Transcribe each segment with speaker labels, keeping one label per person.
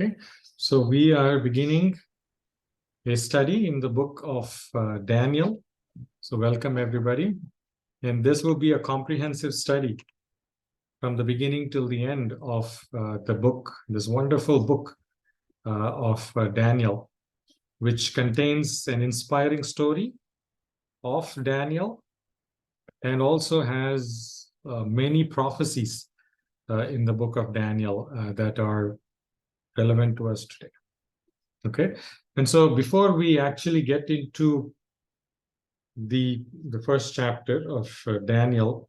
Speaker 1: Okay, so we are beginning a study in the book of Daniel. So welcome everybody. And this will be a comprehensive study from the beginning till the end of the book, this wonderful book of Daniel, which contains an inspiring story of Daniel and also has many prophecies in the book of Daniel that are relevant to us today. Okay, and so before we actually get into the first chapter of Daniel,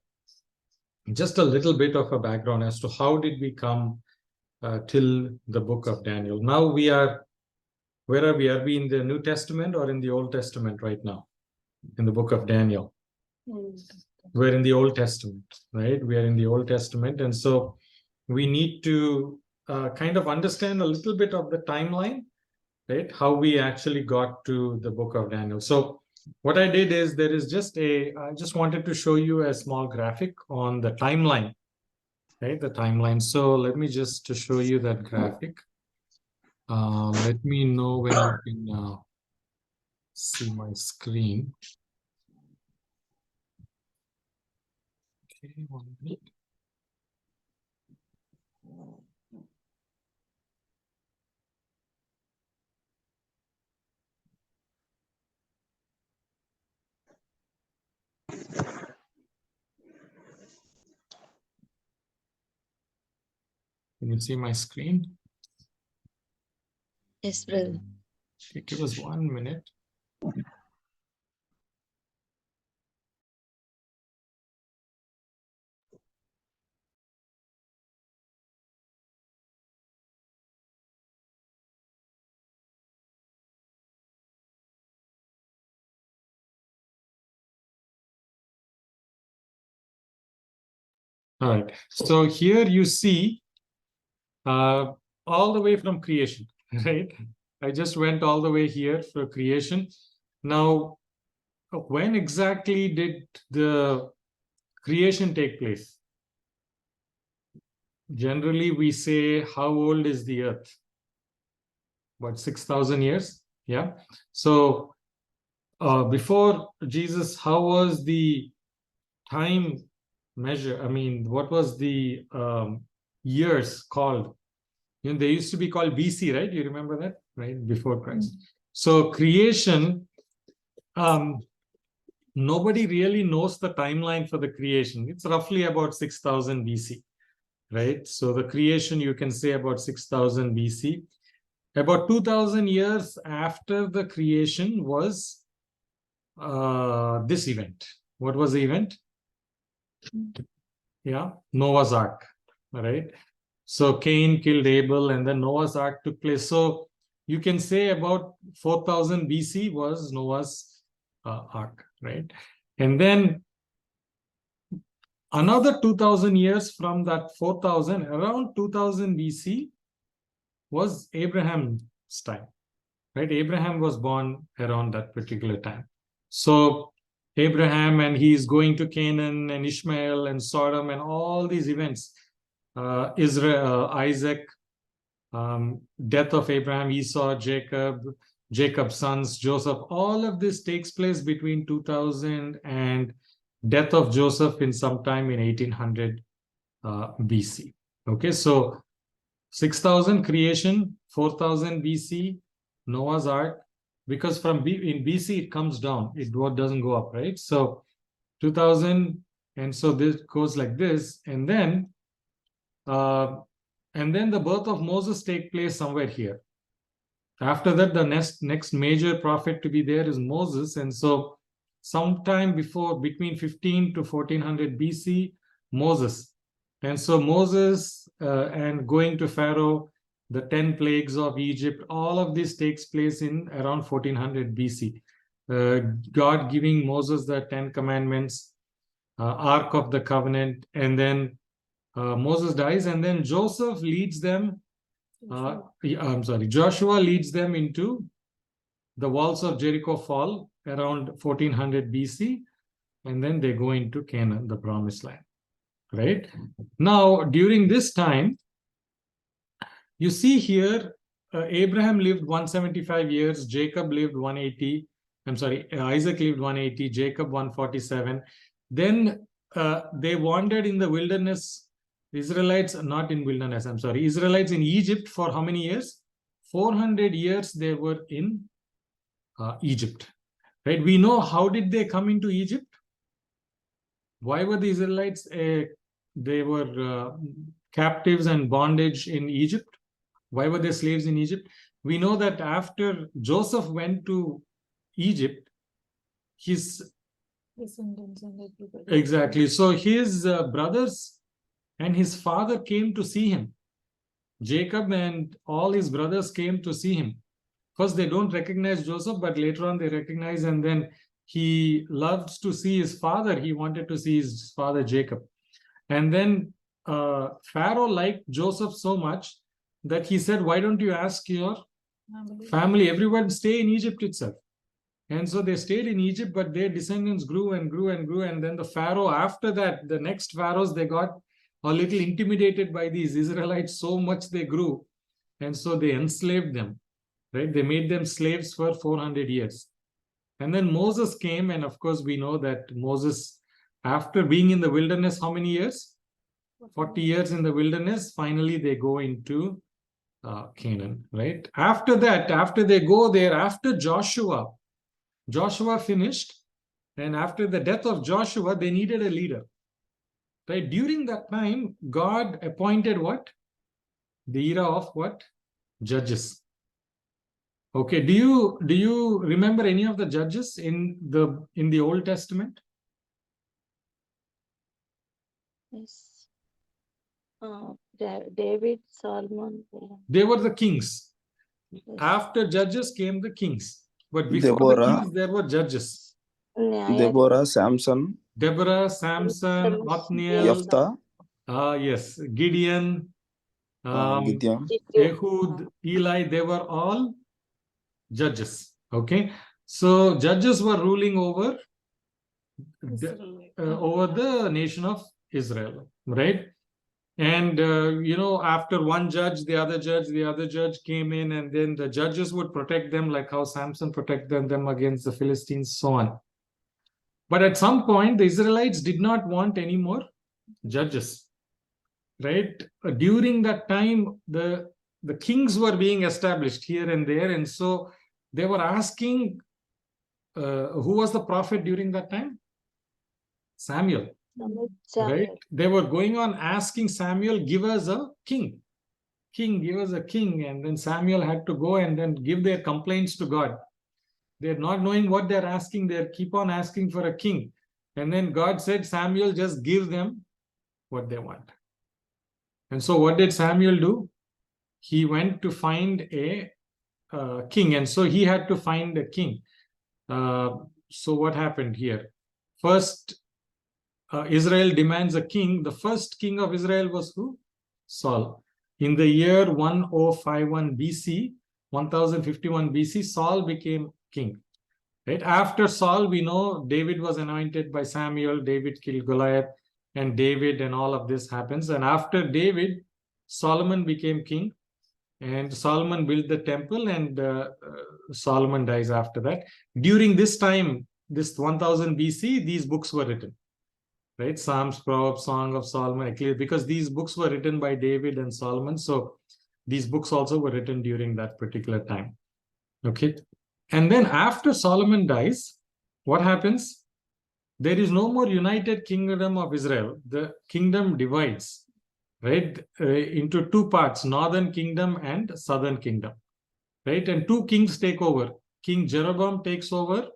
Speaker 1: just a little bit of a background as to how did we come till the book of Daniel. Now we are, where are we? Are we in the New Testament or in the Old Testament right now? In the book of Daniel. We're in the Old Testament, right? We are in the Old Testament, and so we need to kind of understand a little bit of the timeline, right? How we actually got to the book of Daniel. So what I did is there is just I just wanted to show you a small graphic on the timeline, right? The timeline. So let me just to show you that graphic. Let me know when you can see my screen. Okay, 1 minute. Can you see my screen?
Speaker 2: Yes, brother.
Speaker 1: Okay, give us 1 minute. All right. So here you see all the way from creation, right? I just went all the way here for creation. Now, when exactly did the creation take place? Generally, we say, how old is the earth? What, 6,000 years? Yeah. So before Jesus, how was the time measure? I mean, what was the years called? You know, they used to be called BC, right? You remember that, right? Before Christ. So creation, nobody really knows the timeline for the creation. It's roughly about 6,000 BC, right? So the creation, you can say about 6,000 BC. About 2,000 years after the creation was this event. What was the event? Yeah, Noah's Ark, right? So Cain killed Abel, and then Noah's Ark took place. So you can say about 4,000 BC was Noah's Ark, right? And then another 2,000 years from that 4,000, around 2,000 BC was Abraham's time, right? Abraham was born around that particular time. So Abraham, and he's going to Canaan, and Ishmael and Sodom and all these events. Israel, Isaac, death of Abraham, Esau, Jacob's sons, Joseph, all of this takes place between 2000 and death of Joseph in sometime in 1800 BC. Okay, so 6,000 creation, 4,000 BC, Noah's Ark, because from in BC it comes down, it doesn't go up, right? So 2000, and so this goes like this, and then the birth of Moses take place somewhere here. After that, the next major prophet to be there is Moses, and so sometime before, between 15 to 1400 BC, Moses. And so Moses and going to Pharaoh, the 10 plagues of Egypt, all of this takes place in around 1400 BC. God giving Moses the 10 commandments, Ark of the Covenant, and then Moses dies, and then Joseph leads them. Joshua leads them into the walls of Jericho fall around 1400 BC, and then they go into Canaan, the promised land, right? Now, during this time, you see here Abraham lived 175 years, Jacob lived 180. I'm sorry, Isaac lived 180, Jacob 147. Then they wandered in the wilderness. Israelites, not in wilderness, I'm sorry, Israelites in Egypt for how many years? 400 years they were in Egypt. Right? We know how did they come into Egypt? Why were the Israelites, they were captives and bondage in Egypt? Why were they slaves in Egypt? We know that after Joseph went to Egypt, his
Speaker 2: descendants and everybody.
Speaker 1: exactly. So his brothers and his father came to see him. Jacob and all his brothers came to see him. First, they don't recognize Joseph, but later on they recognize, and then he loved to see his father. He wanted to see his father Jacob. And then Pharaoh liked Joseph so much that he said, why don't you ask your family, everyone stay in Egypt itself. And so they stayed in Egypt, but their descendants grew and grew and grew. And then the Pharaoh, after that, the next Pharaohs, they got a little intimidated by these Israelites, so much they grew. And so they enslaved them, right? They made them slaves for 400 years. And then Moses came, and of course, we know that Moses, after being in the wilderness, how many years? 40 years in the wilderness, finally they go into Canaan, right? After that, after they go there, after Joshua finished, and after the death of Joshua, they needed a leader, right? During that time, God appointed what? The era of what? Judges. Okay, do you remember any of the judges in the Old Testament?
Speaker 2: Yes. David, Solomon.
Speaker 1: They were the kings.
Speaker 2: Yes.
Speaker 1: After judges came the kings, but before the kings there were judges.
Speaker 3: Deborah, Samson,
Speaker 1: Deborah, Samson, Othniel,
Speaker 3: Jephthah,
Speaker 1: yes, Gideon,
Speaker 3: Gideon.
Speaker 1: Ehud, Eli, they were all judges. Okay, so judges were ruling over the nation of Israel, right? And after one judge, the other judge came in, and then the judges would protect them, like how Samson protected them against the Philistines, so on. But at some point, the Israelites did not want any more judges, right? During that time, the kings were being established here and there, and so they were asking, who was the prophet during that time? Samuel. Right? They were going on asking Samuel, give us a king. Give us a king. And then Samuel had to go and then give their complaints to God. They're not knowing what they're asking. They keep on asking for a king. And then God said, Samuel, just give them what they want. And so what did Samuel do? He went to find a king. And so he had to find a king. So what happened here? First, Israel demands a king. The first king of Israel was who? Saul. In the year 1051 BC, 1051 BC, Saul became king. Right? After Saul, we know David was anointed by Samuel. David killed Goliath, and David and all of this happens. And after David, Solomon became king, and Solomon built the temple, and Solomon dies after that. During this time, this 1000 BC, these books were written. Right? Psalms, Proverbs, Song of Solomon, because these books were written by David and Solomon. So these books also were written during that particular time. Okay. And then after Solomon dies, what happens? There is no more united kingdom of Israel. The kingdom divides, right, into two parts, northern kingdom and southern kingdom. Right? And two kings take over. King Jeroboam takes over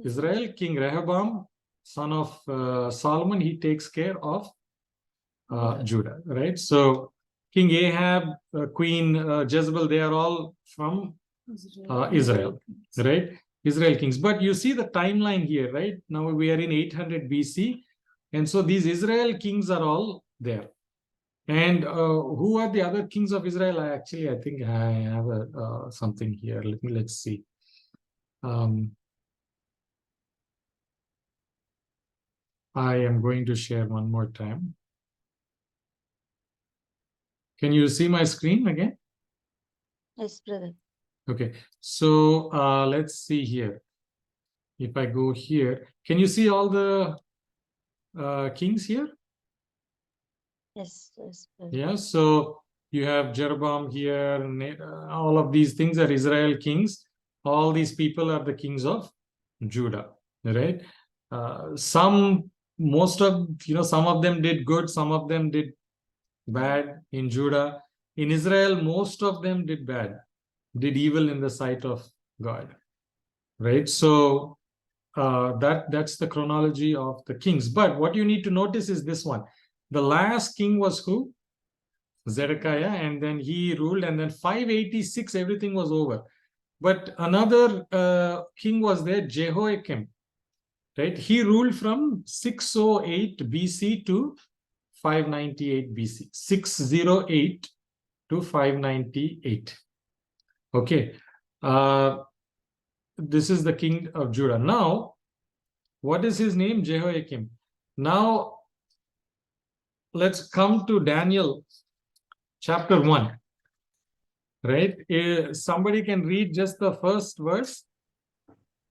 Speaker 1: Israel. King Rehoboam, son of Solomon, he takes care of Judah, right? So King Ahab, Queen Jezebel, they are all from Israel, right? Israel kings. But you see the timeline here, right? Now we are in 800 BC. And so these Israel kings are all there. And who are the other kings of Israel? I think I have something here. Let's see. I am going to share one more time. Can you see my screen again?
Speaker 2: Yes, brother.
Speaker 1: Okay, so let's see here. If I go here, can you see all the kings here?
Speaker 2: Yes, brother.
Speaker 1: Yeah, so you have Jeroboam here, all of these things are Israel kings. All these people are the kings of Judah, right? Most of, some of them did good, some of them did bad in Judah. In Israel, most of them did bad, did evil in the sight of God, right? So that's the chronology of the kings. But what you need to notice is this one. The last king was who? Zedekiah, and then he ruled, and then 586 everything was over. But another king was there, Jehoiakim, right? He ruled from 608 BC to 598 BC. 608 to 598. Okay, this is the king of Judah. Now, what is his name? Jehoiakim. Now, let's come to Daniel chapter 1. Right? Somebody can read just the first verse,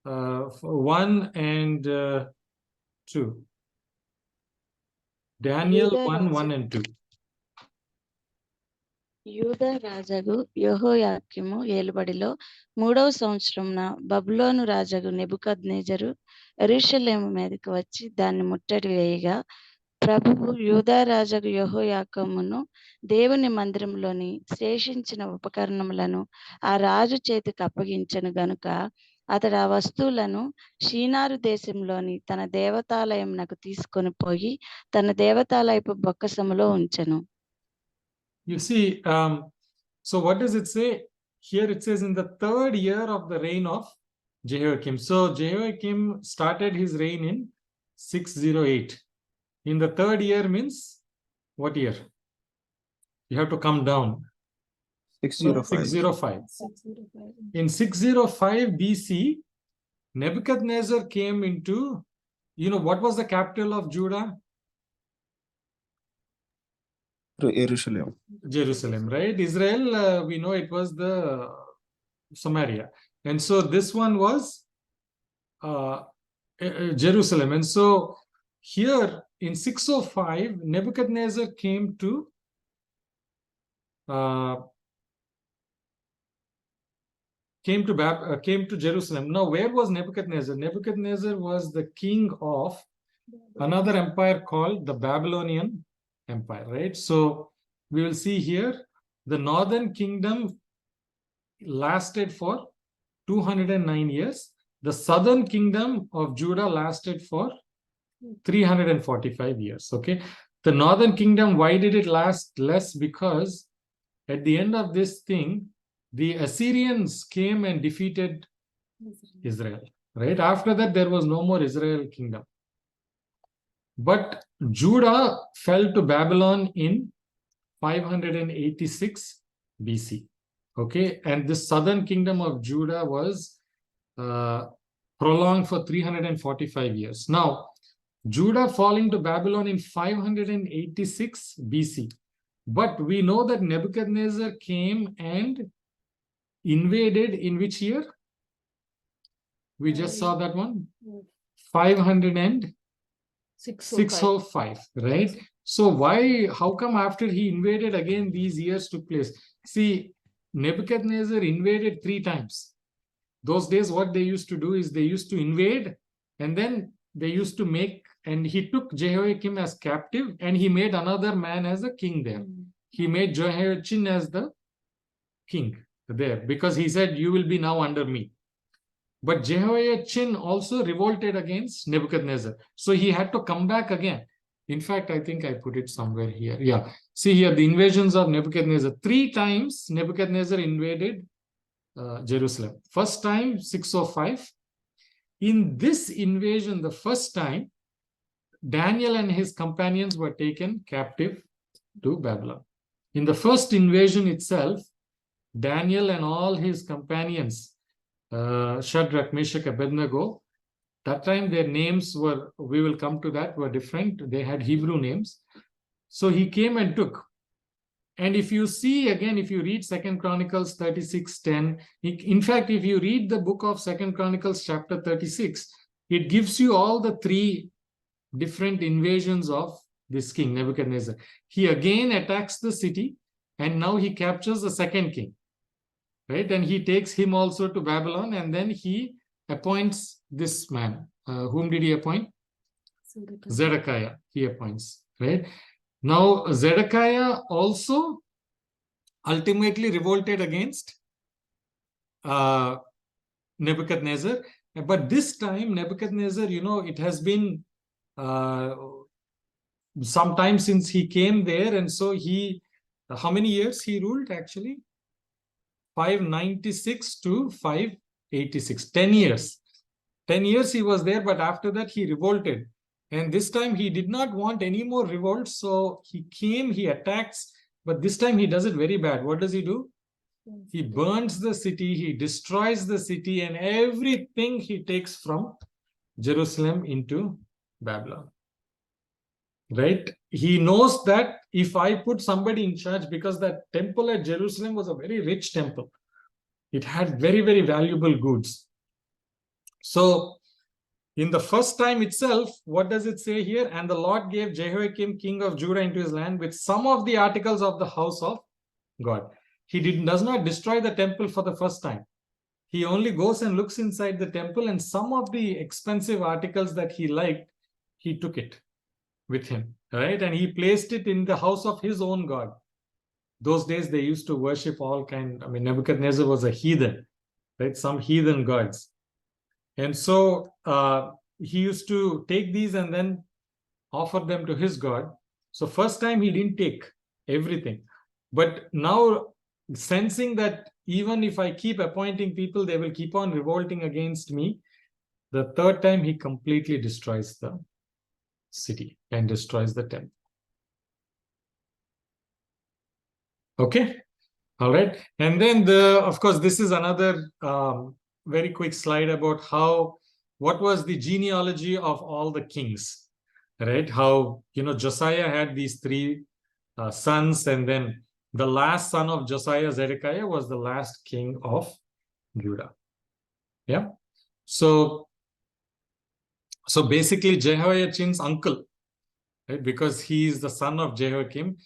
Speaker 1: 1 and 2. Daniel
Speaker 2: Judah
Speaker 1: 1,
Speaker 2: Raja.
Speaker 1: 1 and 2.
Speaker 2: యూదా రాజగు యెహోయాకీము ఏలుబడిలో 3వ సంవత్సరమున బబులోను రాజగు నెబుకద్నెజరు యెరూషలేము మీదకి వచ్చి దాన్ని ముట్టడి వేయగా ప్రభువు యూదా రాజగు యెహోయాకీమును దేవుని మందిరంలోని శేషించిన ఉపకరణములను ఆ రాజు చేతికి అప్పగించెను గనుక అతడు ఆ వస్తువులను షీనారు దేశంలోని తన దేవతాలయమునకు తీసుకొని పోయి తన దేవతాలయపు బొక్కసములో ఉంచెను.
Speaker 1: You see, so what does it say? Here it says in the 3rd year of the reign of Jehoiakim. So Jehoiakim started his reign in 608. In the 3rd year means what year? You have to come down.
Speaker 3: 605.
Speaker 1: 605. In 605 BC, Nebuchadnezzar came into, what was the capital of Judah?
Speaker 3: Jerusalem.
Speaker 1: Jerusalem, right? Israel, we know it was the Samaria. And so this one was Jerusalem. And so here in 605, Nebuchadnezzar came to Jerusalem. Now, where was Nebuchadnezzar? Nebuchadnezzar was the king of another empire called the Babylonian Empire, right? So we will see here the northern kingdom lasted for 209 years. The southern kingdom of Judah lasted for 345 years. Okay, the northern kingdom, why did it last less? Because at the end of this thing, the Assyrians came and defeated Israel. Right after that, there was no more Israel kingdom. But Judah fell to Babylon in 586 BC. Okay, and the southern kingdom of Judah was prolonged for 345 years. Now, Judah falling to Babylon in 586 BC. But we know that Nebuchadnezzar came and invaded in which year? We just saw that one. 605, right? So how come after he invaded again these years took place? See, Nebuchadnezzar invaded 3 times. Those days what they used to do is they used to invade, and then they used to and he took Jehoiakim as captive, and he made another man as a king there. He made Jehoiachin as the king there, because he said, you will be now under me. But Jehoiachin also revolted against Nebuchadnezzar. So he had to come back again. In fact, I think I put it somewhere here. Yeah. See here, the invasions of Nebuchadnezzar. 3 times Nebuchadnezzar invaded Jerusalem. First time, 605. In this invasion, the first time, Daniel and his companions were taken captive to Babylon. In the first invasion itself, Daniel and all his companions, Shadrach, Meshach, Abednego, that time their names were, we will come to that, were different. They had Hebrew names. So he came and took And if you see again, if you read 2 Chronicles 36:10, in fact, if you read the book of 2 Chronicles chapter 36, it gives you all the three different invasions of this king, Nebuchadnezzar. He again attacks the city, and now he captures the second king, right? And he takes him also to Babylon, and then he appoints this man. Whom did he appoint? Zedekiah. He appoints, right? Now, Zedekiah also ultimately revolted against Nebuchadnezzar. But this time, Nebuchadnezzar, it has been some time since he came there. And so how many years he ruled actually? 596 to 586, 10 years. 10 years he was there, but after that he revolted. And this time he did not want any more revolts. So he came, he attacks, but this time he does it very bad. What does he do? He burns the city, he destroys the city, and everything he takes from Jerusalem into Babylon. Right? He knows that if I put somebody in charge, because that temple at Jerusalem was a very rich temple. It had very, very valuable goods. So in the first time itself, what does it say here? And the Lord gave Jehoiakim, king of Judah, into his land with some of the articles of the house of God. He does not destroy the temple for the first time. He only goes and looks inside the temple, and some of the expensive articles that he liked, he took it with him, right? And he placed it in the house of his own God. Those days they used to worship Nebuchadnezzar was a heathen, right? Some heathen gods. And so he used to take these and then offer them to his God. So first time he didn't take everything. But now, sensing that even if I keep appointing people, they will keep on revolting against me, the third time he completely destroys the city and destroys the temple. Okay? All right. And then, of course, this is another very quick slide about what was the genealogy of all the kings, right? How, Josiah had these three sons, and then the last son of Josiah, Zedekiah, was the last king of Judah. Yeah. So basically Jehoiachin's uncle, right? Because he is the son of Jehoiakim,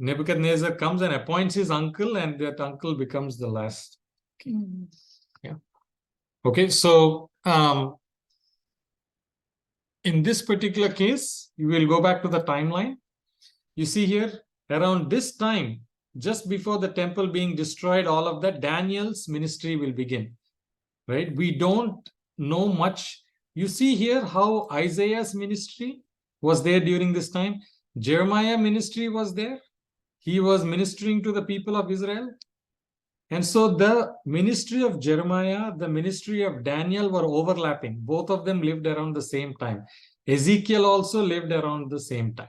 Speaker 1: Nebuchadnezzar comes and appoints his uncle, and that uncle becomes the last king. Yeah. Okay, so in this particular case, you will go back to the timeline. You see here, around this time, just before the temple being destroyed, all of that, Daniel's ministry will begin, right? We don't know much. You see here how Isaiah's ministry was there during this time. Jeremiah's ministry was there. He was ministering to the people of Israel. And so the ministry of Jeremiah, the ministry of Daniel were overlapping. Both of them lived around the same time. Ezekiel also lived around the same time.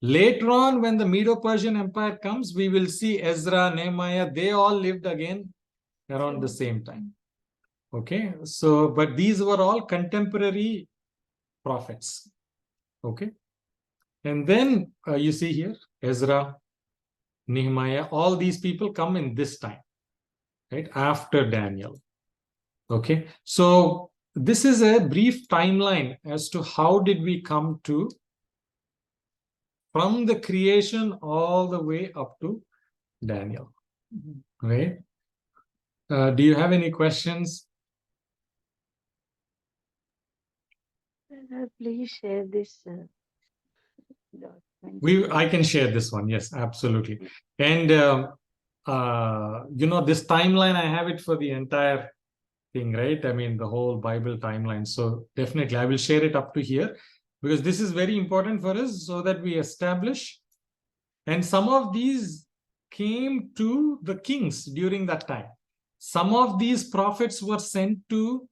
Speaker 1: Later on, when the Medo-Persian Empire comes, we will see Ezra, Nehemiah, they all lived again around the same time. Okay, so, but these were all contemporary prophets. Okay, and then you see here, Ezra, Nehemiah, all these people come in this time, right, after Daniel. Okay, so this is a brief timeline as to how did we come to from the creation all the way up to Daniel. Right? Do you have any questions?
Speaker 2: Please share this document.
Speaker 1: I can share this one. Yes, absolutely. And this timeline, I have it for the entire thing, right? I mean, the whole Bible timeline. So definitely, I will share it up to here, because this is very important for us so that we establish. And some of these came to the kings during that time. Some of these prophets were sent to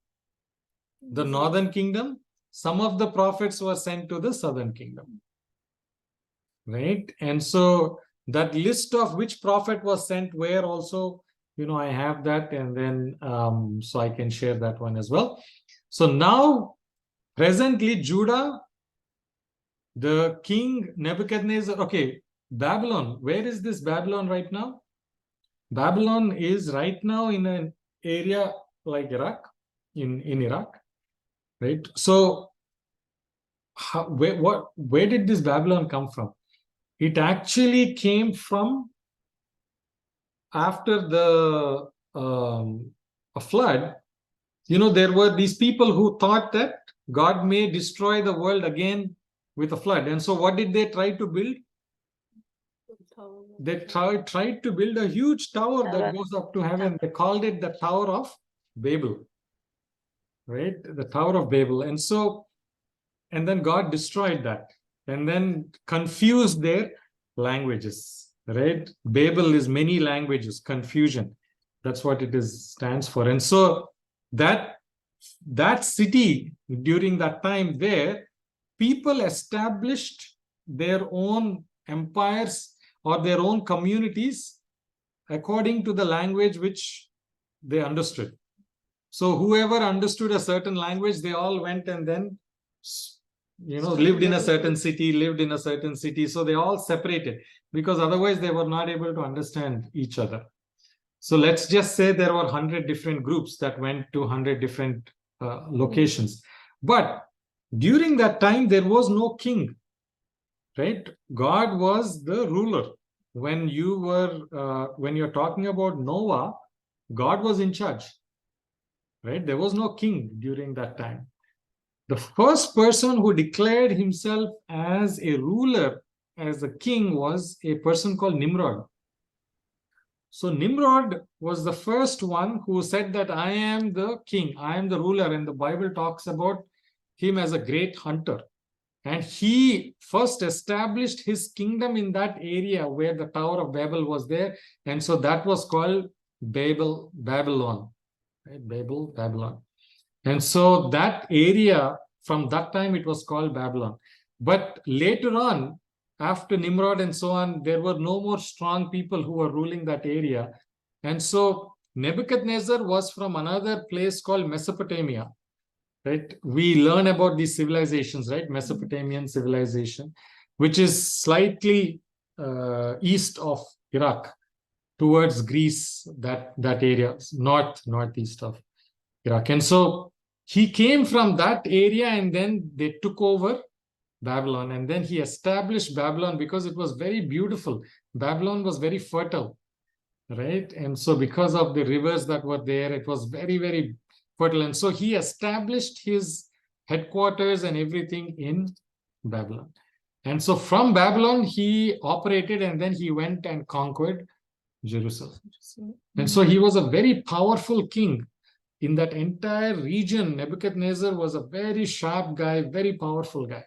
Speaker 1: the northern kingdom. Some of the prophets were sent to the southern kingdom. Right? And so that list of which prophet was sent where also, I have that, and then so I can share that one as well. So now, presently, Judah, the king Nebuchadnezzar, okay, Babylon. Where is this Babylon right now? Babylon is right now in an area like Iraq, in Iraq, right? So where did this Babylon come from? It actually came from after the a flood. You know, there were these people who thought that God may destroy the world again with a flood. And so what did they try to build? They tried to build a huge tower that goes up to heaven. They called it the Tower of Babel, right? The Tower of Babel. And so, and then God destroyed that and then confused their languages, right? Babel is many languages, confusion. That's what it is stands for. And so that city during that time there, people established their own empires or their own communities according to the language which they understood. So whoever understood a certain language, they all went and then, you know, lived in a certain city. So they all separated because otherwise they were not able to understand each other. So let's just say there were 100 different groups that went to 100 different locations. But during that time, there was no king, right? God was the ruler. When you're talking about Noah, God was in charge, right? There was no king during that time. The first person who declared himself as a ruler, as a king, was a person called Nimrod. So Nimrod was the first one who said that I am the king, I am the ruler, and the Bible talks about him as a great hunter. And he first established his kingdom in that area where the Tower of Babel was there. And so that was called Babylon, right? Babylon. And so that area, from that time, it was called Babylon. But later on, after Nimrod and so on, there were no more strong people who were ruling that area. And so Nebuchadnezzar was from another place called Mesopotamia, right? We learn about these civilizations, right? Mesopotamian civilization, which is slightly east of Iraq, towards Greece, that area, northeast of Iraq. And so he came from that area and then they took over Babylon, and then he established Babylon because it was very beautiful. Babylon was very fertile, right? And so because of the rivers that were there, it was very, very fertile. And so he established his headquarters and everything in Babylon. And so from Babylon, he operated and then he went and conquered Jerusalem. And so he was a very powerful king. In that entire region, Nebuchadnezzar was a very sharp guy, very powerful guy,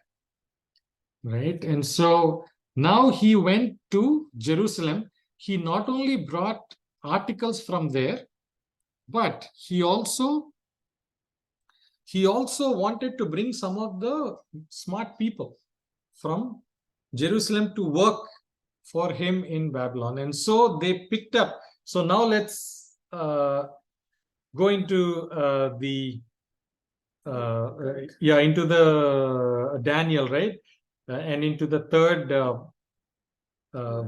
Speaker 1: right? And so now he went to Jerusalem. He not only brought articles from there, but he also wanted to bring some of the smart people from Jerusalem to work for him in Babylon. And so they picked up. So now let's go into into the Daniel, right? And into the third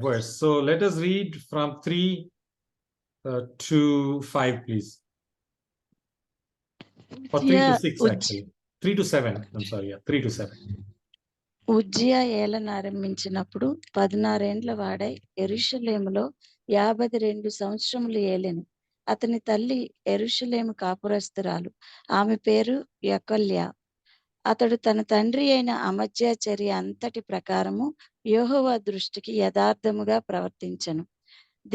Speaker 1: verse. So let us read from 3 to 5, please. Or 3 to 6, actually. 3 to 7. I'm sorry. Yeah, 3 to 7.
Speaker 2: Uzziah ఏలన ఆరంభించినప్పుడు 16 ఏండ్ల వాడై యెరూషలేములో 52 సంవత్సరములు ఏలెను. అతని తల్లి యెరూషలేము కాపురస్తురాలు. ఆమె పేరు Jecoliah. అతడు తన తండ్రి అయిన అమజ్యా చర్య అంతటి ప్రకారము యెహోవా దృష్టికి యథార్థముగా ప్రవర్తించెను.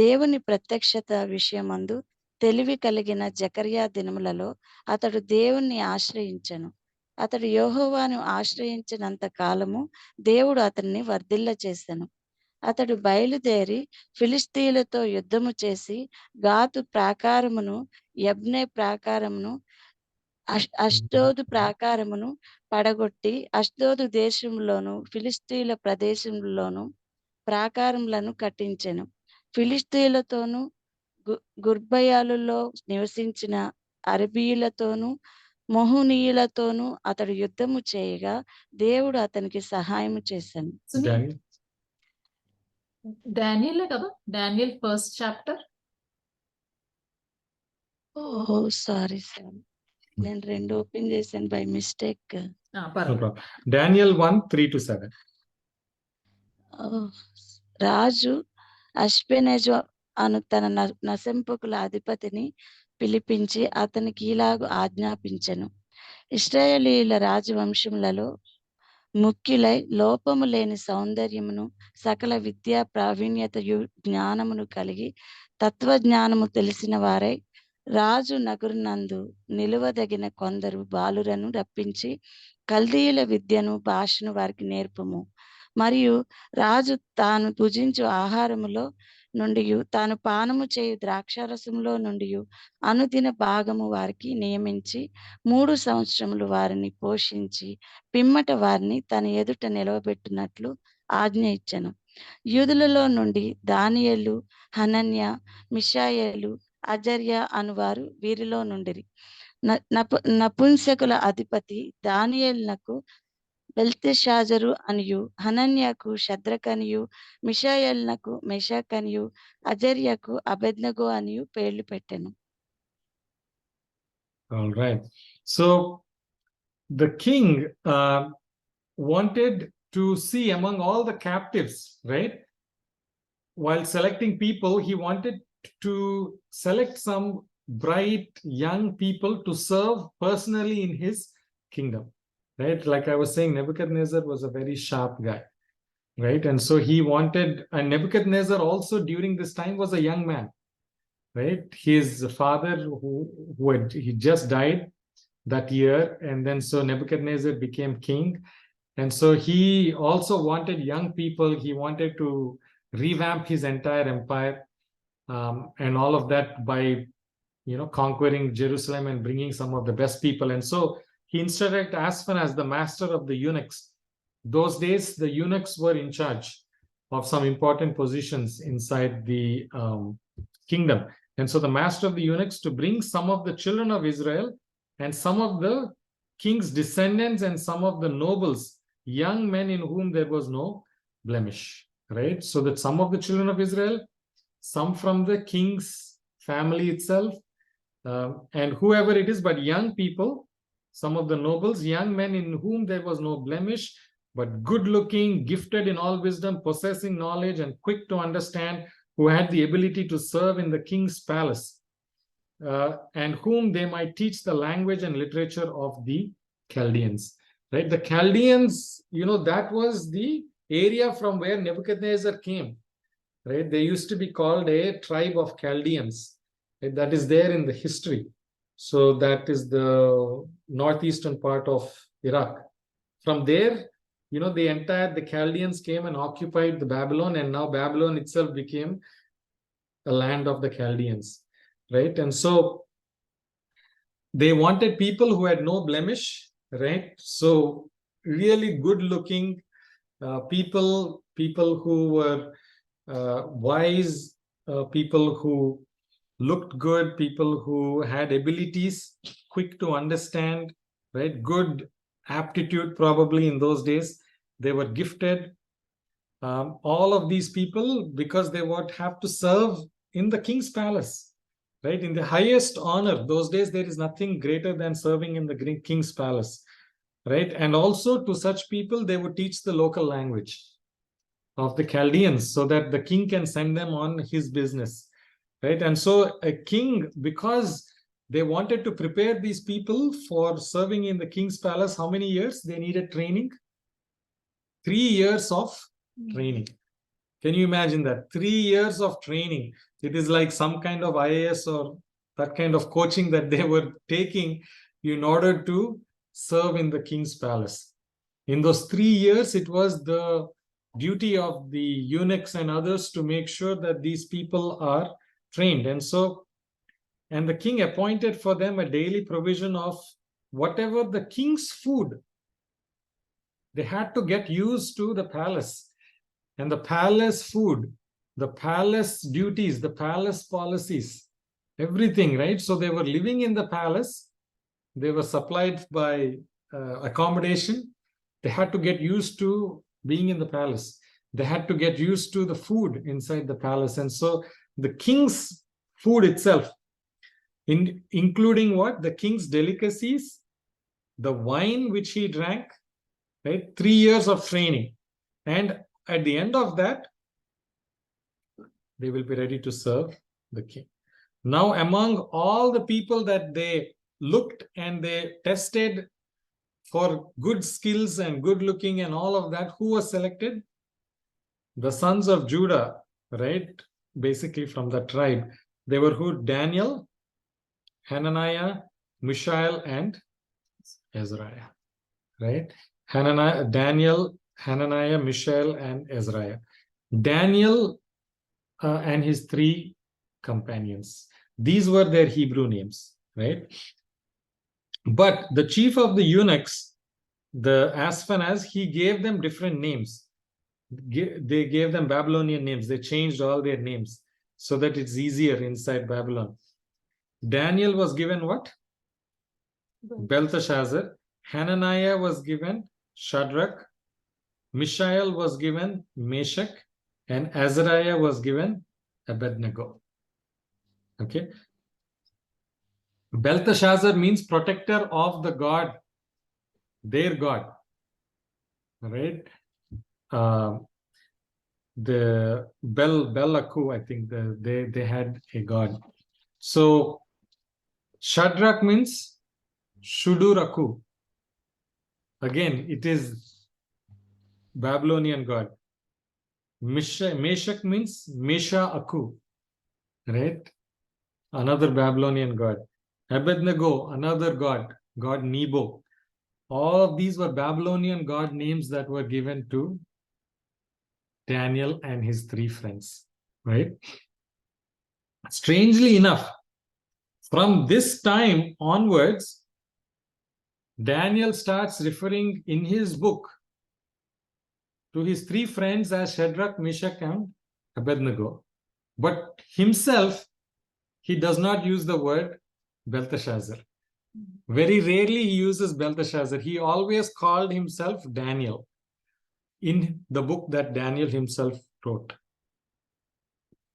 Speaker 2: దేవుని ప్రత్యక్షత విషయమందు తెలివి కలిగిన జకర్యా దినములలో అతడు దేవుణ్ణి ఆశ్రయించెను. అతడు యెహోవాను ఆశ్రయించినంత కాలము దేవుడు అతన్ని వర్ధిల్ల చేసెను. అతడు బయలుదేరి ఫిలిష్తీయులతో యుద్ధము చేసి గాతు ప్రాకారమును, యబ్నే ప్రాకారమును, అష్డోదు ప్రాకారమును పడగొట్టి అష్డోదు దేశంలోను ఫిలిష్తీయుల ప్రదేశంలోను ప్రాకారములను కట్టించెను. ఫిలిష్తీయులతోనూ గుర్బయాలులో నివసించిన అరబీయులతోనూ మొహునీయులతోనూ అతడు యుద్ధము చేయగా దేవుడు అతనికి సహాయము చేశాను.
Speaker 4: డానియలే కదా, డానియల్ ఫస్ట్ చాప్టర్.
Speaker 2: ఓ సారీ సార్, నేను రెండు ఓపెన్ చేశాను బై మిస్టేక్.
Speaker 1: No
Speaker 4: పర్లేదు.
Speaker 1: problem. Daniel 1, 3 to 7.
Speaker 2: రాజు అష్పెనెజు అను తన నశంపకుల అధిపతిని పిలిపించి అతనికి ఇలాగు ఆజ్ఞాపించెను. ఇశ్రాయేలీయుల రాజవంశములలో ముఖ్యులై లోపము లేని సౌందర్యమును సకల విద్యా ప్రావీణ్యతయు జ్ఞానమును కలిగి తత్వజ్ఞానము తెలిసిన వారై రాజు నగరునందు నిలువదగిన కొందరు బాలురను రప్పించి కల్దీయుల విద్యను భాషను వారికి నేర్పుము. మరియు రాజు తాను భుజించు ఆహారములో నుండి తాను పానము చేయు ద్రాక్షారసములో నుండి అనుదిన భాగము వారికి నియమించి 3 సంవత్సరములు వారిని పోషించి పిమ్మట వారిని తన ఎదుట నిలవబెట్టినట్లు ఆజ్ఞ ఇచ్చెను. యూదులలో నుండి దానియేలు, హనన్య, మిషాయేలు, అజర్య అనువారు వీరిలో నుండిరి. నపుంసకుల అధిపతి దానియేలునకు బెల్తెషాజరు అనియు, హనన్యాకు షద్రకనియు, మిషాయేలునకు మెషకనియు, అజర్యకు అబేద్నెగో అనియు పేర్లు పెట్టెను.
Speaker 1: All right. So the king wanted to see among all the captives, right? While selecting people, he wanted to select some bright young people to serve personally in his kingdom, right? Like I was saying, Nebuchadnezzar was a very sharp guy, right? And so he wanted, and Nebuchadnezzar also during this time was a young man, right? His father he just died that year, and then so Nebuchadnezzar became king, and so he also wanted young people. He wanted to revamp his entire empire, and all of that by conquering Jerusalem and bringing some of the best people. And so he instructed Asaph as the master of the eunuchs. Those days the eunuchs were in charge of some important positions inside the kingdom, and so the master of the eunuchs to bring some of the children of Israel and some of the king's descendants and some of the nobles, young men in whom there was no blemish, right? So that some of the children of Israel, some from the king's family itself, and whoever it is, but young people, some of the nobles, young men in whom there was no blemish, but good looking, gifted in all wisdom, possessing knowledge and quick to understand, who had the ability to serve in the king's palace, and whom they might teach the language and literature of the Chaldeans, right? The Chaldeans, that was the area from where Nebuchadnezzar came, right? They used to be called a tribe of Chaldeans, right? That is there in the history. So that is the northeastern part of Iraq. From there, the Chaldeans came and occupied the Babylon, and now Babylon itself became a land of the Chaldeans, right? And so they wanted people who had no blemish, right? So really good looking people who were wise, people who looked good, people who had abilities, quick to understand, right? Good aptitude probably in those days. They were gifted. All of these people, because they would have to serve in the king's palace, right? In the highest honor. Those days there is nothing greater than serving in the king's palace, right? And also to such people they would teach the local language of the Chaldeans so that the king can send them on his business, right? And so a king, because they wanted to prepare these people for serving in the king's palace, how many years they needed training? 3 years of training. Can you imagine that? 3 years of training. It is like some kind of IAS or that kind of coaching that they were taking in order to serve in the king's palace. In those 3 years, it was the duty of the eunuchs and others to make sure that these people are trained. And the king appointed for them a daily provision of whatever the king's food. They had to get used to the palace and the palace food, the palace duties, the palace policies, everything, right? So they were living in the palace. They were supplied by accommodation. They had to get used to being in the palace. they had to get used to the food inside the palace. And so the king's food itself, including what? The king's delicacies, the wine which he drank, right? 3 years of training. And at the end of that, they will be ready to serve the king. Now, among all the people that they looked and they tested for good skills and good looking and all of that, who was selected? The sons of Judah, right? Basically from the tribe. They were who? Daniel, Hananiah, Mishael, and Azariah, right? Daniel, Hananiah, Mishael, and Azariah. Daniel and his 3 companions. These were their Hebrew names, right? But the chief of the eunuchs, the Ashpenaz, he gave them different names. They gave them Babylonian names. They changed all their names so that it's easier inside Babylon. Daniel was given what? Belteshazzar. Hananiah was given Shadrach. Mishael was given Meshach. And Azariah was given Abednego. Okay. Belteshazzar means protector of the god, their god. Right? The Belaku, I think they had a god. So Shadrach means Shuduraku. Again, it is Babylonian god. Meshach means Mesha Aku, right? Another Babylonian god. Abednego, another god, god Nebo. All of these were Babylonian god names that were given to Daniel and his 3 friends, right? Strangely enough, from this time onwards, Daniel starts referring in his book to his 3 friends as Shadrach, Meshach, and Abednego. But himself, he does not use the word Belteshazzar. Very rarely he uses Belteshazzar. He always called himself Daniel in the book that Daniel himself wrote.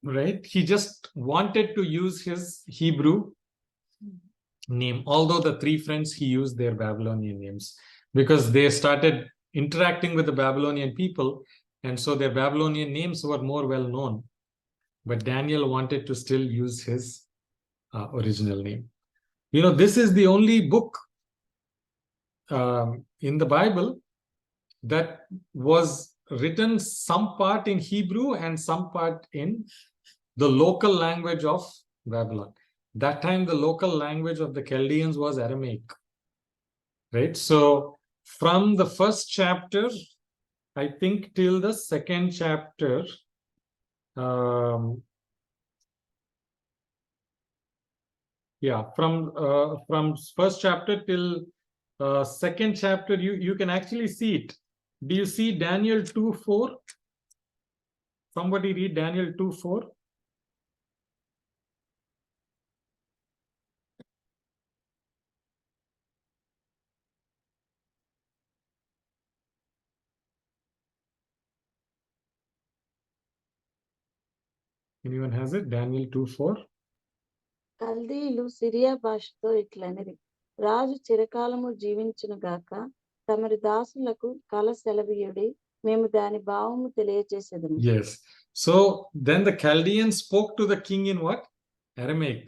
Speaker 1: Right? He just wanted to use his Hebrew name. Although the 3 friends, he used their Babylonian names because they started interacting with the Babylonian people, and so their Babylonian names were more well known. But Daniel wanted to still use his original name. You know, this is the only book in the Bible that was written some part in Hebrew and some part in the local language of Babylon. That time, the local language of the Chaldeans was Aramaic, right? So from the first chapter, I think till the second chapter, from first chapter till second chapter, you can actually see it. Do you see Daniel 2:4? Somebody read Daniel 2:4. Anyone has it? Daniel 2:4.
Speaker 2: కల్దీయులు Syria భాషతో ఇట్లనిది, రాజు చిరకాలము జీవించును గాక, తమరి దాసులకు కల సెలవీయుడి, మేము దాని భావము తెలియజేసేదము.
Speaker 1: Yes. So then the Chaldeans spoke to the king in what? Aramaic.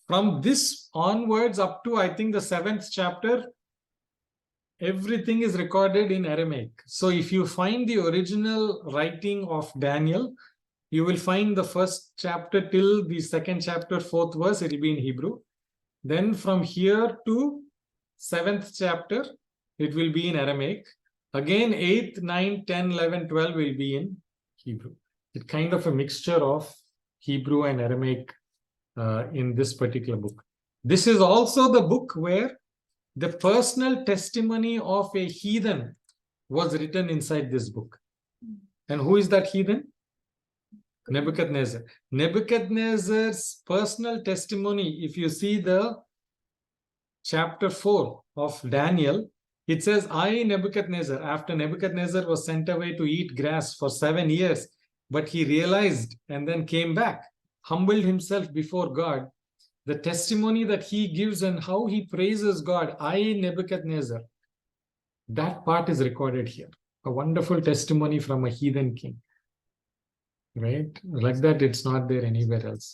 Speaker 1: From this onwards up to, I think, the 7th chapter, everything is recorded in Aramaic. So if you find the original writing of Daniel, you will find the first chapter till the second chapter, 4th verse, it will be in Hebrew. Then from here to 7th chapter, it will be in Aramaic. Again, 8th, 9th, 10, 11, 12 will be in Hebrew. It's kind of a mixture of Hebrew and Aramaic in this particular book. This is also the book where the personal testimony of a heathen was written inside this book. And who is that heathen? Nebuchadnezzar. Nebuchadnezzar's personal testimony, if you see the chapter 4 of Daniel, It says, I, Nebuchadnezzar, after Nebuchadnezzar was sent away to eat grass for 7 years, but he realized and then came back, humbled himself before God. The testimony that he gives and how he praises God, I, Nebuchadnezzar, that part is recorded here. A wonderful testimony from a heathen king. Right? Like that, it's not there anywhere else.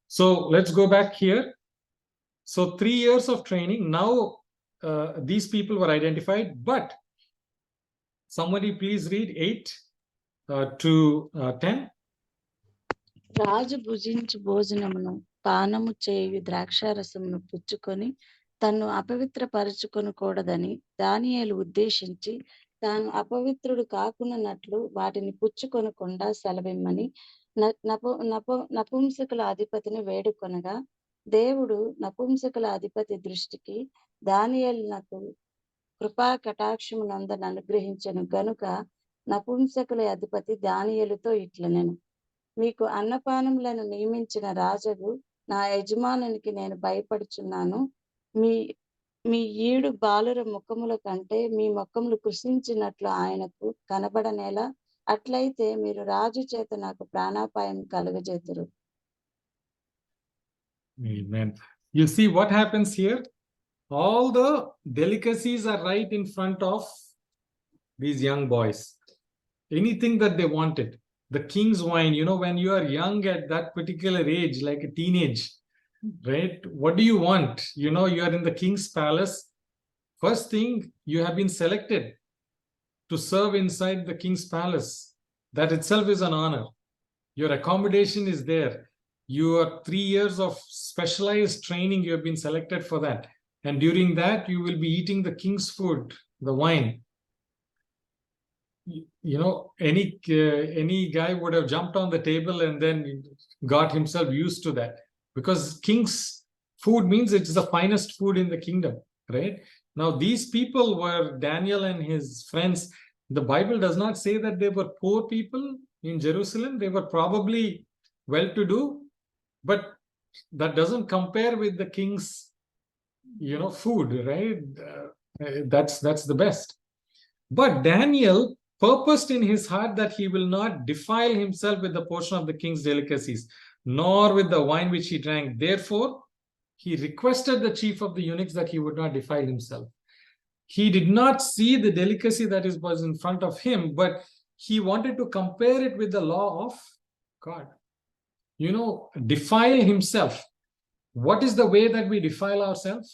Speaker 1: So let's go back here. So 3 years of training. Now, these people were identified, but somebody please read 8 to 10.
Speaker 2: రాజు భుజించు భోజనమును పానము చేయు ద్రాక్షారసమును పుచ్చుకొని తన్ను అపవిత్రపరచుకొనకూడదని దానియేలు ఉద్దేశించి తాను అపవిత్రుడు కాకున్నట్లు వాటిని పుచ్చుకొనకుండా సెలవిమ్మని నపుంసకుల అధిపతిని వేడుకొనగా దేవుడు నపుంసకుల అధిపతి దృష్టికి దానియేలునకు కృపా కటాక్షము నందను అనుగ్రహించెను గనుక నపుంసకుల అధిపతి దానియేలుతో ఇట్లనెను, మీకు అన్నపానములను నియమించిన రాజగు నా యజమానునికి నేను భయపడుచున్నాను. మీ ఈడు బాలుర ముఖముల కంటే మీ ముఖములు కృషించినట్లు ఆయనకు కనబడనేలా, అట్లయితే మీరు రాజు చేత నాకు ప్రాణాపాయం కలుగజేతురు.
Speaker 1: Amen. You see what happens here? All the delicacies are right in front of these young boys. Anything that they wanted. The king's wine, when you are young at that particular age, like a teenage, right? What do you want? You are in the king's palace. First thing, you have been selected to serve inside the king's palace. That itself is an honor. Your accommodation is there. Your 3 years of specialized training, you have been selected for that. And during that, you will be eating the king's food, the wine. Any guy would have jumped on the table and then got himself used to that, because king's food means it's the finest food in the kingdom, right? Now these people were Daniel and his friends. The Bible does not say that they were poor people in Jerusalem. They were probably well-to-do, but that doesn't compare with the king's food, right? That's the best. But Daniel purposed in his heart that he will not defile himself with the portion of the king's delicacies, nor with the wine which he drank. Therefore, he requested the chief of the eunuchs that he would not defile himself. He did not see the delicacy that was in front of him, but he wanted to compare it with the law of God. Defile himself. What is the way that we defile ourselves?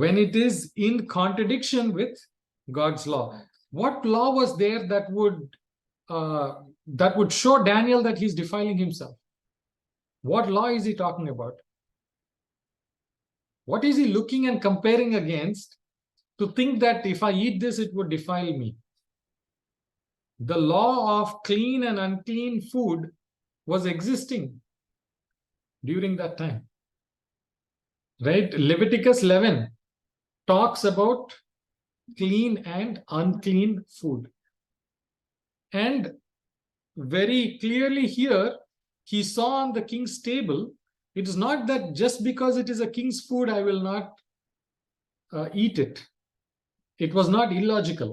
Speaker 1: When it is in contradiction with God's law. What law was there that would show Daniel that he's defiling himself? What law is he talking about? What is he looking and comparing against to think that if I eat this, it would defile me? The law of clean and unclean food was existing during that time. Right? Leviticus 11 talks about clean and unclean food. And very clearly here, he saw on the king's table, it is not that just because it is a king's food, I will not eat it. It was not illogical,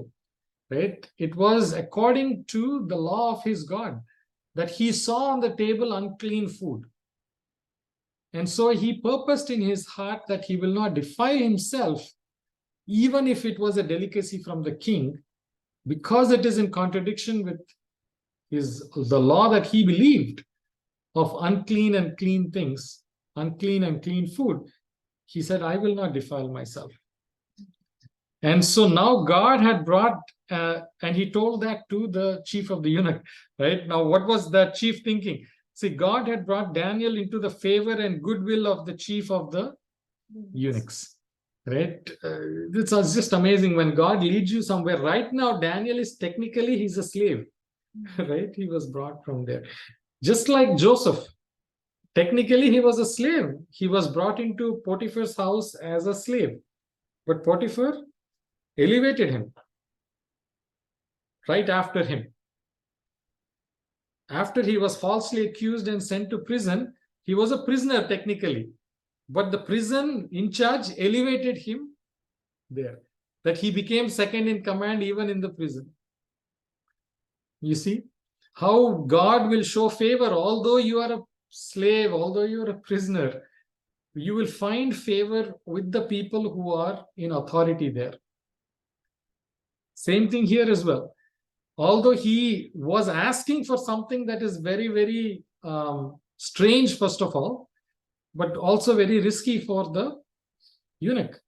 Speaker 1: right? It was according to the law of his God that he saw on the table unclean food. And so he purposed in his heart that he will not defile himself, even if it was a delicacy from the king, because it is in contradiction with the law that he believed of unclean and clean things, unclean and clean food. He said, I will not defile myself. And so now God had brought, and he told that to the chief of the eunuch, right? Now, what was that chief thinking? See, God had brought Daniel into the favor and goodwill of the chief of the eunuchs, right? This was just amazing. When God leads you somewhere, right now, Daniel is technically, he's a slave, right? He was brought from there. Just like Joseph, technically he was a slave. He was brought into Potiphar's house as a slave. But Potiphar elevated him right after him. After he was falsely accused and sent to prison, he was a prisoner technically. But the prison in charge elevated him there. that he became second in command even in the prison. You see how God will show favor, although you are a slave, although you are a prisoner, you will find favor with the people who are in authority there. Same thing here as well. Although he was asking for something that is very, very strange, first of all, but also very risky for the eunuch.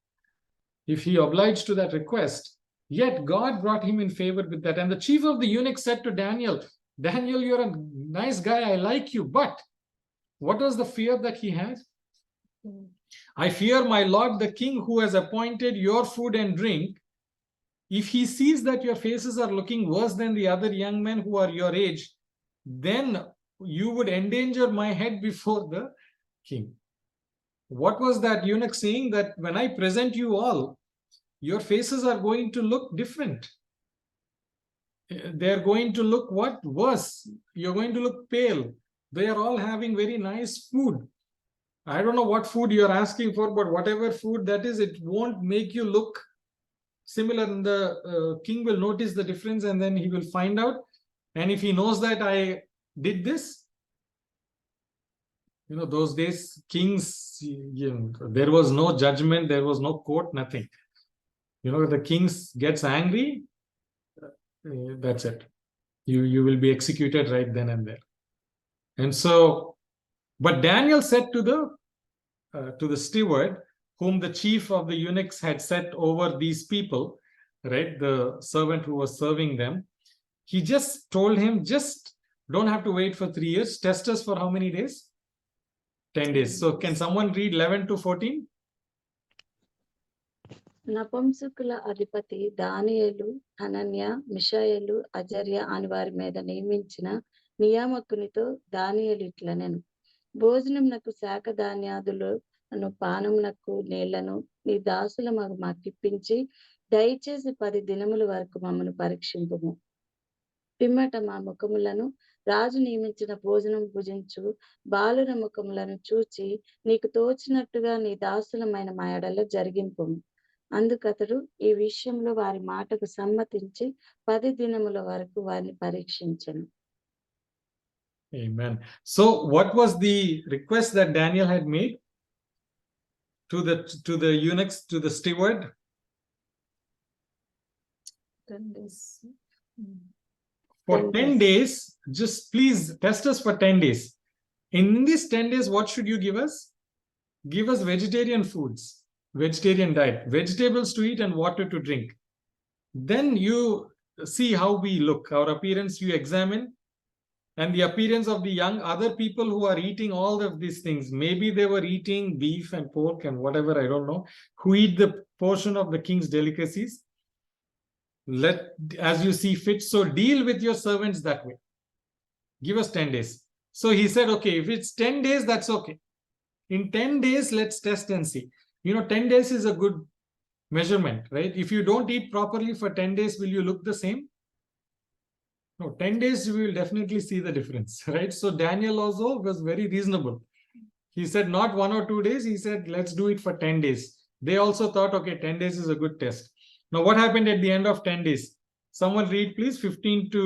Speaker 1: If he obliged to that request, yet God brought him in favor with that. And the chief of the eunuchs said to Daniel, Daniel, you're a nice guy, I like you, but what was the fear that he had? I fear my lord the king, who has appointed your food and drink. If he sees that your faces are looking worse than the other young men who are your age, then you would endanger my head before the king. What was that eunuch saying? That when I present you all, your faces are going to look different. They're going to look what? Worse. You're going to look pale. They are all having very nice food. I don't know what food you're asking for, but whatever food that is, it won't make you look similar. And the king will notice the difference, and then he will find out. And if he knows that I did this, those days, kings, there was no judgment, there was no court, nothing. The king gets angry, that's it. You will be executed right then and there. And so, but Daniel said to the steward, whom the chief of the eunuchs had set over these people, right, the servant who was serving them, he just told him, just don't have to wait for 3 years. Test us for how many days? 10 days. So can someone read 11 to 14?
Speaker 2: నపుంసకుల అధిపతి దానియేలు, హనన్య, మిషాయేలు, అజర్య అని వారి మీద నియమించిన నియామకునితో దానియేలు ఇట్లనెను, భోజనమునకు శాఖ ధాన్యాదులను, పానమునకు నీళ్లను నీ దాసుల మాకిప్పించి దయచేసి 10 దినముల వరకు మమ్మను పరీక్షింపుము. పిమ్మట మా ముఖములను రాజు నియమించిన భోజనం భుజించు బాలుర ముఖములను చూచి నీకు తోచినట్టుగా నీ దాసులమైన మా ఎడల జరిగింపుము. అందుకతడు ఈ విషయంలో వారి మాటకు సమ్మతించి 10 దినముల వరకు వారిని పరీక్షించెను.
Speaker 1: Amen. So what was the request that Daniel had made to the eunuchs, to the steward?
Speaker 4: 10 days.
Speaker 1: For 10 days, just please test us for 10 days. In these 10 days, what should you give us? Give us vegetarian foods, vegetarian diet, vegetables to eat and water to drink. Then you see how we look, our appearance you examine, and the appearance of the young other people who are eating all of these things. Maybe they were eating beef and pork and whatever, I don't know, who eat the portion of the king's delicacies. Let as you see fit, so deal with your servants that way. Give us 10 days. So he said, okay, if it's 10 days, that's okay. In 10 days, let's test and see. 10 days is a good measurement, right? If you don't eat properly for 10 days, will you look the same? No, 10 days, you will definitely see the difference, right? So Daniel also was very reasonable. He said not 1 or 2 days. He said, let's do it for 10 days. They also thought, okay, 10 days is a good test. Now, what happened at the end of 10 days? Someone read, please, 15 to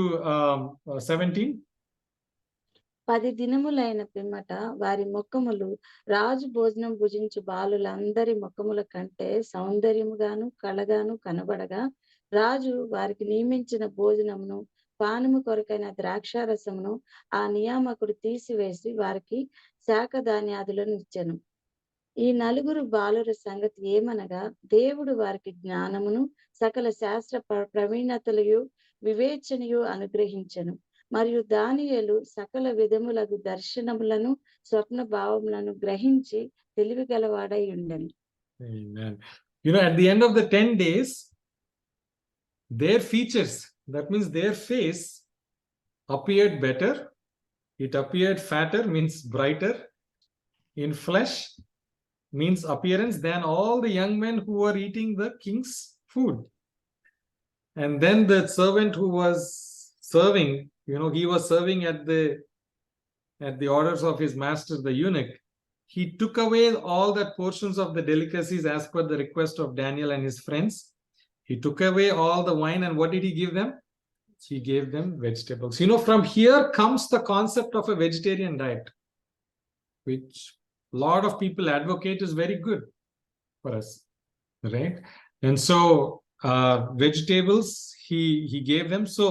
Speaker 1: 17.
Speaker 2: 10 దినములైన పిమ్మట వారి ముఖములు రాజు భోజనం భుజించు బాలులందరి ముఖముల కంటే సౌందర్యముగాను కళగాను కనబడగా, రాజు వారికి నియమించిన భోజనమును పానము కొరకైన ద్రాక్షారసమును ఆ నియామకుడు తీసివేసి వారికి శాఖ ధాన్యాదులను ఇచ్చెను. ఈ 4 బాలుర సంగతి ఏమనగా, దేవుడు వారికి జ్ఞానమును సకల శాస్త్ర ప్రవీణతలు వివేచనయు అనుగ్రహించెను. మరియు దానియేలు సకల విధములకు దర్శనములను స్వప్న భావములను గ్రహించి తెలివి గలవాడై ఉండెను.
Speaker 1: Amen. At the end of the 10 days, their features, that means their face, appeared better. It appeared fatter, means brighter in flesh, means appearance, than all the young men who were eating the king's food. And then the servant who was serving, he was serving at the orders of his master, the eunuch. He took away all the portions of the delicacies as per the request of Daniel and his friends. He took away all the wine, and what did he give them? He gave them vegetables. From here comes the concept of a vegetarian diet, which a lot of people advocate is very good for us, right? And so vegetables he gave them. So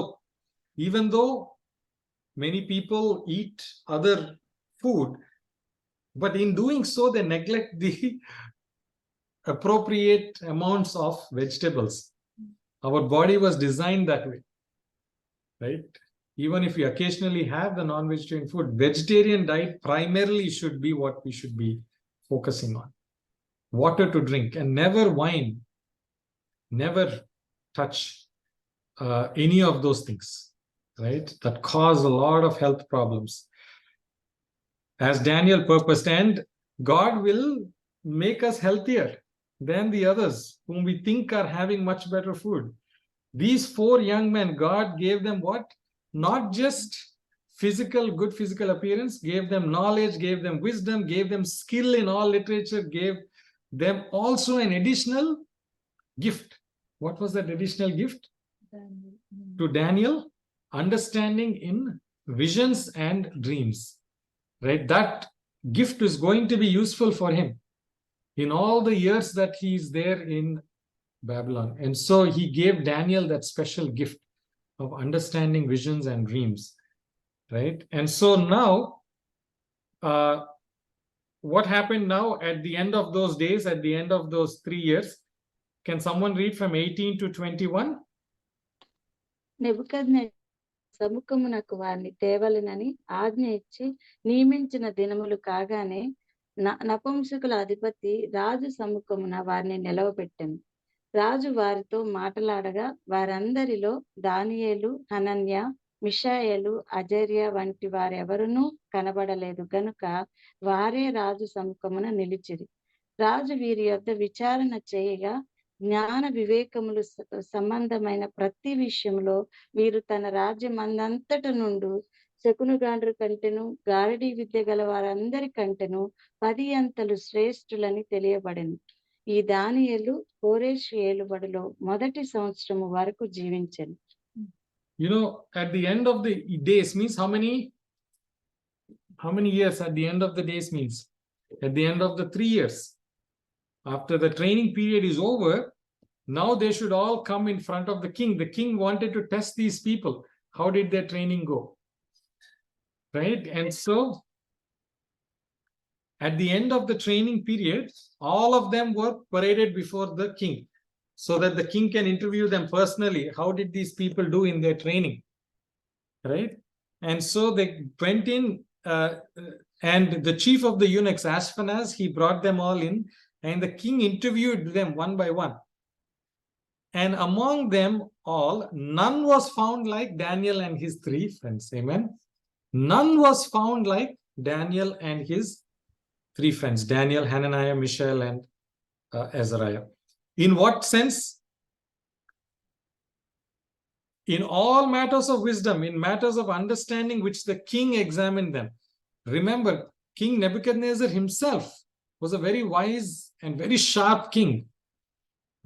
Speaker 1: even though many people eat other food, but in doing so they neglect the appropriate amounts of vegetables. Our body was designed that way, right? Even if we occasionally have the non-vegetarian food, vegetarian diet primarily should be what we should be focusing on. Water to drink, and never wine, never touch any of those things, right? That cause a lot of health problems. As Daniel purposed, and God will make us healthier than the others whom we think are having much better food. These 4 young men, God gave them what? Not just good physical appearance, gave them knowledge, gave them wisdom, gave them skill in all literature, gave them also an additional gift. What was that additional gift? To Daniel, understanding in visions and dreams, right? That gift is going to be useful for him in all the years that he is there in Babylon. And so he gave Daniel that special gift of understanding visions and dreams, right? And so now, what happened now at the end of those days, at the end of those 3 years? Can someone read from 18 to 21?
Speaker 2: నెబుకద్నెజరు సముఖమునకు వారిని తేవలెనని ఆజ్ఞ ఇచ్చి నియమించిన దినములు కాగానే నపుంసకుల అధిపతి రాజు సముఖమున వారిని నిలవబెట్టెను. రాజు వారితో మాటలాడగా వారందరిలో దానియేలు, హనన్య, మిషాయేలు, అజర్య వంటి వారెవరునూ కనబడలేదు గనుక వారే రాజు సముఖమున నిలిచిరి. రాజు వీరి యొద్ద విచారణ చేయగా జ్ఞాన వివేకములు సంబంధమైన ప్రతి విషయంలో వీరు తన రాజ్యమందంతట నుండి శకునుగాండ్రు కంటెను, గారడీ విద్య గల వారందరి కంటెను 10 అంతలు శ్రేష్ఠులని తెలియబడెను. ఈ దానియేలు కోరేషు ఏలుబడిలో మొదటి సంవత్సరము వరకు జీవించెను.
Speaker 1: At the end of the days means how many years? At the end of the days means at the end of the 3 years. After the training period is over, now they should all come in front of the king. The king wanted to test these people. How did their training go? Right? And so at the end of the training period, all of them were paraded before the king so that the king can interview them personally. How did these people do in their training? Right? And so they went in, and the chief of the eunuchs, Ashpenaz, he brought them all in, and the king interviewed them one by one. And among them all, none was found like Daniel and his 3 friends. Amen. None was found like Daniel and his 3 friends, Daniel, Hananiah, Mishael, and Azariah. In what sense? In all matters of wisdom, in matters of understanding, which the king examined them. Remember, King Nebuchadnezzar himself was a very wise and very sharp king,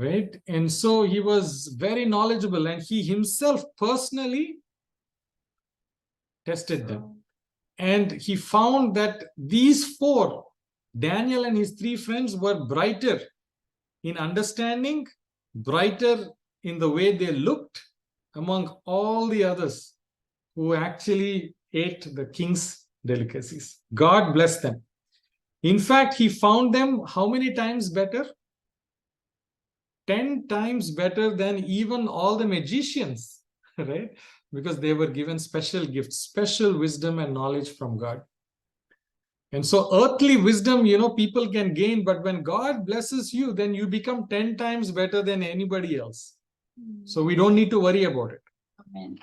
Speaker 1: right? And so he was very knowledgeable, and he himself personally tested them. And he found that these 4, Daniel and his 3 friends, were brighter in understanding, brighter in the way they looked among all the others who actually ate the king's delicacies. God bless them. In fact, he found them how many times better? 10 times better than even all the magicians, right? Because they were given special gifts, special wisdom and knowledge from God. And so earthly wisdom, people can gain, but when God blesses you, then you become 10 times better than anybody else. So we don't need to worry about it.
Speaker 2: Amen.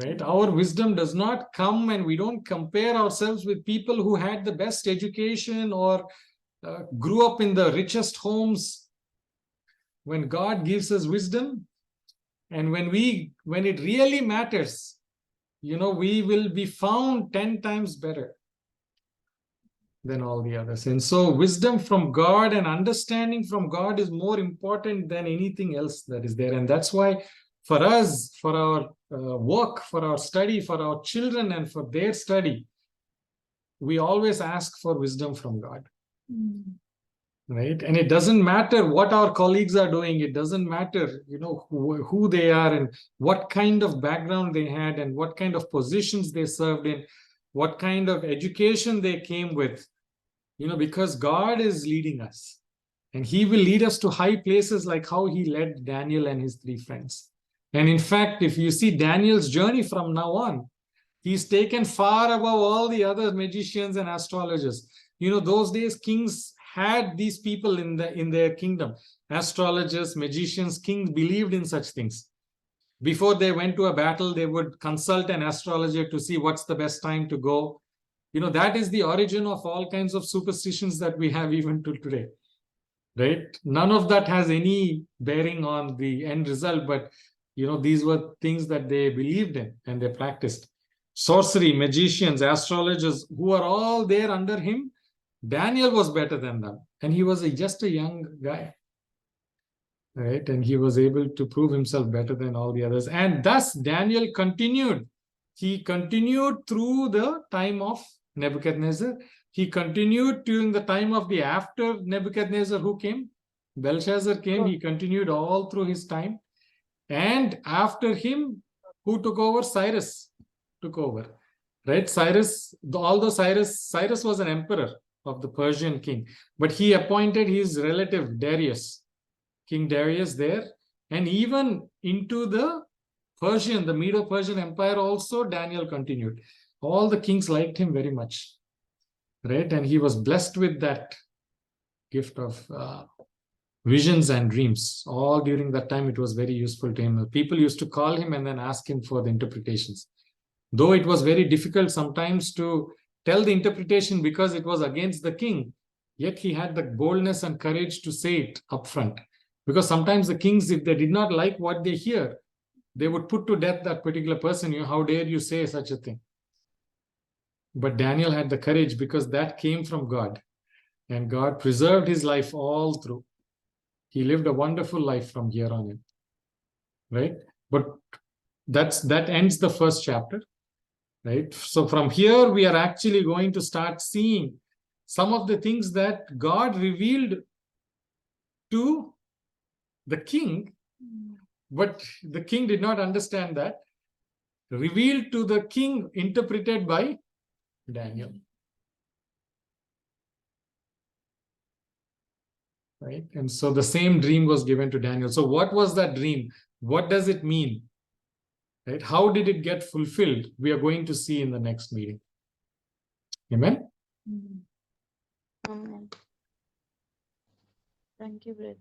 Speaker 1: Right? Our wisdom does not come, and we don't compare ourselves with people who had the best education or grew up in the richest homes. When God gives us wisdom, and when it really matters, we will be found 10 times better. than all the others. And so wisdom from God and understanding from God is more important than anything else that is there. And that's why for us, for our work, for our study, for our children and for their study, we always ask for wisdom from God. Right? And it doesn't matter what our colleagues are doing. It doesn't matter, who they are and what kind of background they had and what kind of positions they served in, what kind of education they came with, because God is leading us and he will lead us to high places like how he led Daniel and his 3 friends. And in fact, if you see Daniel's journey from now on, he's taken far above all the other magicians and astrologers. Those days, kings had these people in their kingdom. Astrologers, magicians, kings believed in such things. Before they went to a battle, they would consult an astrologer to see what's the best time to go. That is the origin of all kinds of superstitions that we have even till today. Right? None of that has any bearing on the end result, but these were things that they believed in and they practiced. Sorcery, magicians, astrologers, who are all there under him, Daniel was better than them. And he was just a young guy. Right? And he was able to prove himself better than all the others. And thus Daniel continued. He continued through the time of Nebuchadnezzar. He continued during the time of the after Nebuchadnezzar who came. Belshazzar came. He continued all through his time. And after him, who took over? Cyrus took over. Right? Cyrus was an emperor of the Persian king. But he appointed his relative Darius, King Darius there. And even into the Medo-Persian Empire also, Daniel continued. All the kings liked him very much. Right? And he was blessed with that gift of visions and dreams. All during that time, it was very useful to him. People used to call him and then ask him for the interpretations. Though it was very difficult sometimes to tell the interpretation because it was against the king, yet he had the boldness and courage to say it upfront. Because sometimes the kings, if they did not like what they hear, they would put to death that particular person. How dare you say such a thing? But Daniel had the courage because that came from God. And God preserved his life all through. He lived a wonderful life from here on in. Right? But that ends the first chapter. Right? So from here, we are actually going to start seeing some of the things that God revealed to the king, but the king did not understand that. Revealed to the king, interpreted by Daniel. Right? And so the same dream was given to Daniel. So what was that dream? What does it mean? Right? How did it get fulfilled? We are going to see in the next meeting. Amen?
Speaker 2: Amen. Thank you, brother.